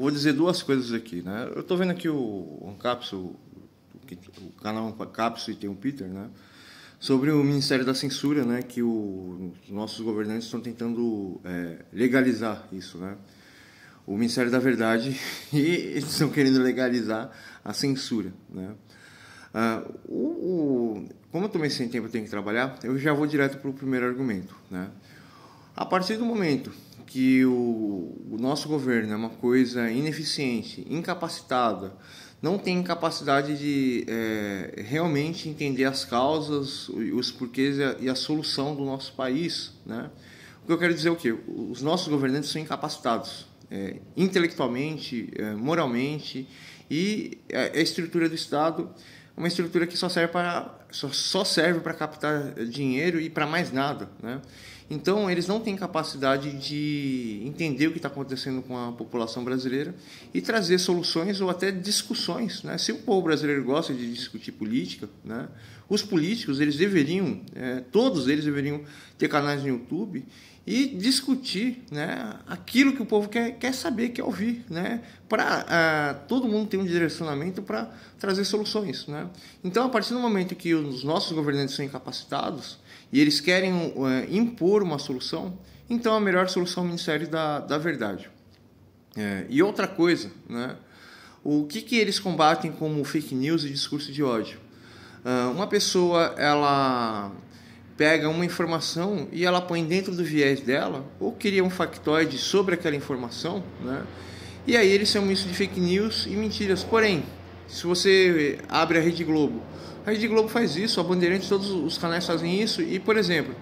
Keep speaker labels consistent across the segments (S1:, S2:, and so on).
S1: vou dizer duas coisas aqui, né? Eu estou vendo aqui o Ancapsu, o canal Ancapsu e tem o Peter, né? Sobre o Ministério da Censura, né? Que os nossos governantes estão tentando legalizar isso, né? O Ministério da Verdade e eles estão querendo legalizar a censura, né? Como eu tomei sem tempo, eu tenho que trabalhar, eu já vou direto para o primeiro argumento, né? A partir do momento que o nosso governo é uma coisa ineficiente, incapacitada, não tem capacidade de realmente entender as causas, os porquês e a solução do nosso país, né? O que eu quero dizer é o quê? Os nossos governantes são incapacitados, intelectualmente, moralmente, e a estrutura do Estado é uma estrutura que só serve para captar dinheiro e para mais nada, né? Então, eles não têm capacidade de entender o que está acontecendo com a população brasileira e trazer soluções ou até discussões, né? Se o povo brasileiro gosta de discutir política, né? Os políticos, eles deveriam, todos eles deveriam ter canais no YouTube e discutir, né, aquilo que o povo quer saber, quer ouvir, né, para todo mundo ter um direcionamento para trazer soluções, né? Então, a partir do momento que os nossos governantes são incapacitados e eles querem impor uma solução, então a melhor solução é o Ministério da Verdade. E outra coisa, né, o que eles combatem como fake news e discurso de ódio? Uma pessoa, ela pega uma informação e ela põe dentro do viés dela, ou cria um factoide sobre aquela informação, né? E aí eles chamam isso de fake news e mentiras. Porém, se você abre a Rede Globo faz isso, a Bandeirantes, todos os canais fazem isso. E, por exemplo,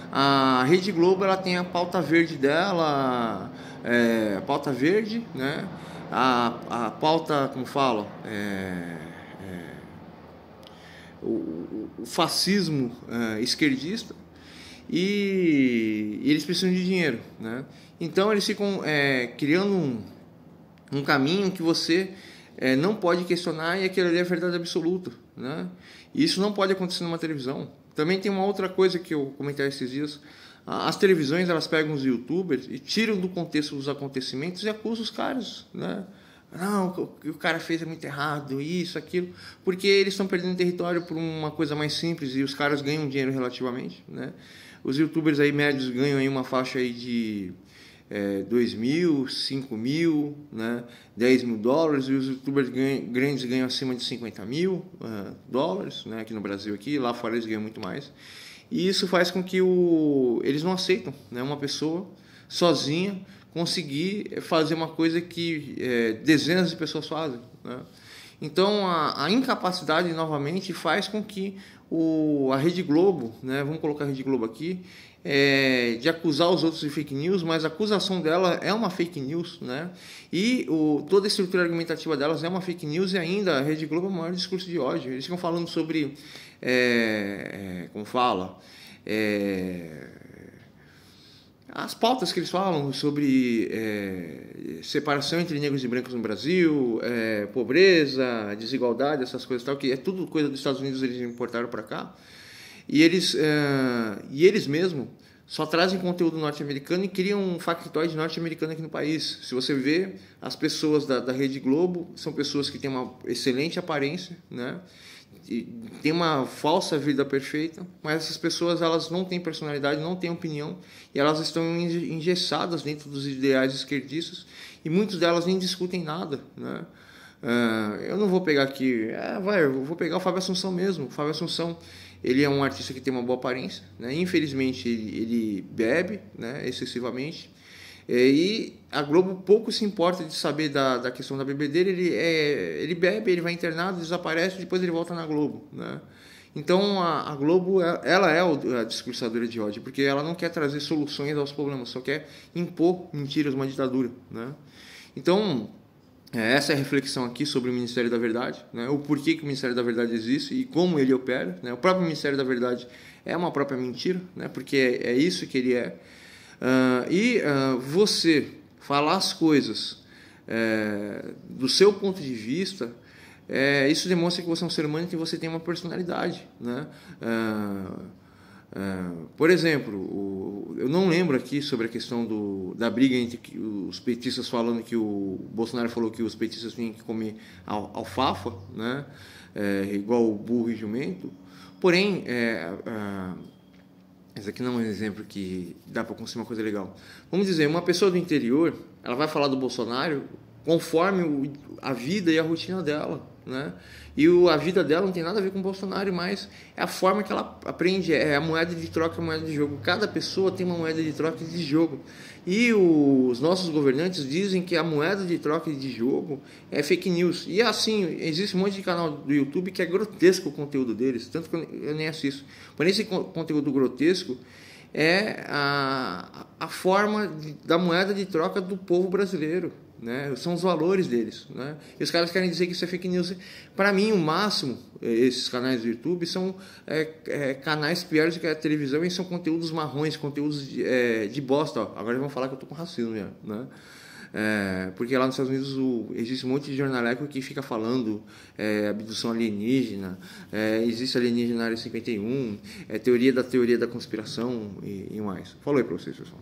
S1: a Rede Globo, ela tem a pauta verde dela, a pauta verde, né? A pauta, como fala, o fascismo esquerdista, e eles precisam de dinheiro, né? Então eles ficam criando um caminho que você não pode questionar, e aquilo ali é a verdade absoluta, né? E isso não pode acontecer numa televisão. Também tem uma outra coisa que eu comentei esses dias: as televisões, elas pegam os youtubers e tiram do contexto dos acontecimentos e acusam os caras, né? Não, o que o cara fez é muito errado, isso, aquilo, porque eles estão perdendo território por uma coisa mais simples e os caras ganham dinheiro relativamente, né? Os youtubers aí médios ganham aí uma faixa aí de 2 mil, 5 mil, né? 10 mil dólares, e os youtubers grandes ganham acima de 50 mil dólares, né? Aqui no Brasil, lá fora eles ganham muito mais. E isso faz com que eles não aceitam, né, uma pessoa sozinha conseguir fazer uma coisa que dezenas de pessoas fazem, né? Então a incapacidade novamente faz com que a Rede Globo, né, vamos colocar a Rede Globo aqui, de acusar os outros de fake news, mas a acusação dela é uma fake news, né? E toda a estrutura argumentativa delas é uma fake news, e ainda a Rede Globo é o maior discurso de ódio. Eles ficam falando sobre como fala, as pautas que eles falam sobre separação entre negros e brancos no Brasil, pobreza, desigualdade, essas coisas tal, que é tudo coisa dos Estados Unidos, eles importaram para cá. E eles mesmos só trazem conteúdo norte-americano e criam um factoide norte-americano aqui no país. Se você vê, as pessoas da Rede Globo são pessoas que têm uma excelente aparência, né? E tem uma falsa vida perfeita, mas essas pessoas, elas não têm personalidade, não têm opinião, e elas estão engessadas dentro dos ideais esquerdistas, e muitas delas nem discutem nada, né? Eu não vou pegar aqui, eu vou pegar o Fábio Assunção mesmo. O Fábio Assunção, ele é um artista que tem uma boa aparência, né? Infelizmente ele bebe, né, excessivamente, e a Globo pouco se importa de saber da questão da bebedeira. Ele bebe, ele vai internado, desaparece, depois ele volta na Globo, né? Então a Globo, ela é a discursadora de ódio, porque ela não quer trazer soluções aos problemas, só quer impor mentiras, uma ditadura, né? Então essa é a reflexão aqui sobre o Ministério da Verdade, né? O porquê que o Ministério da Verdade existe e como ele opera, né? O próprio Ministério da Verdade é uma própria mentira, né? Porque é isso que ele é. Você falar as coisas do seu ponto de vista, isso demonstra que você é um ser humano e que você tem uma personalidade, né? Por exemplo, eu não lembro aqui sobre a questão da briga entre os petistas falando que o Bolsonaro falou que os petistas tinham que comer alfafa, né? Igual o burro e jumento. Porém, esse aqui não é um exemplo que dá para conseguir uma coisa legal. Vamos dizer, uma pessoa do interior, ela vai falar do Bolsonaro conforme a vida e a rotina dela, né? E a vida dela não tem nada a ver com o Bolsonaro, mas é a forma que ela aprende, é a moeda de troca, a moeda de jogo. Cada pessoa tem uma moeda de troca de jogo. E os nossos governantes dizem que a moeda de troca de jogo é fake news. E assim, existe um monte de canal do YouTube que é grotesco o conteúdo deles, tanto que eu nem assisto. Porém, esse conteúdo grotesco é a forma da moeda de troca do povo brasileiro, né? São os valores deles, né? E os caras querem dizer que isso é fake news. Para mim, o máximo, esses canais do YouTube são canais piores do que a televisão e são conteúdos marrons, conteúdos de bosta. Ó, agora vão falar que eu tô com racismo, né? Porque lá nos Estados Unidos existe um monte de jornaleco que fica falando abdução alienígena, existe alienígena na área 51, teoria da conspiração e mais. Falou aí para vocês, pessoal.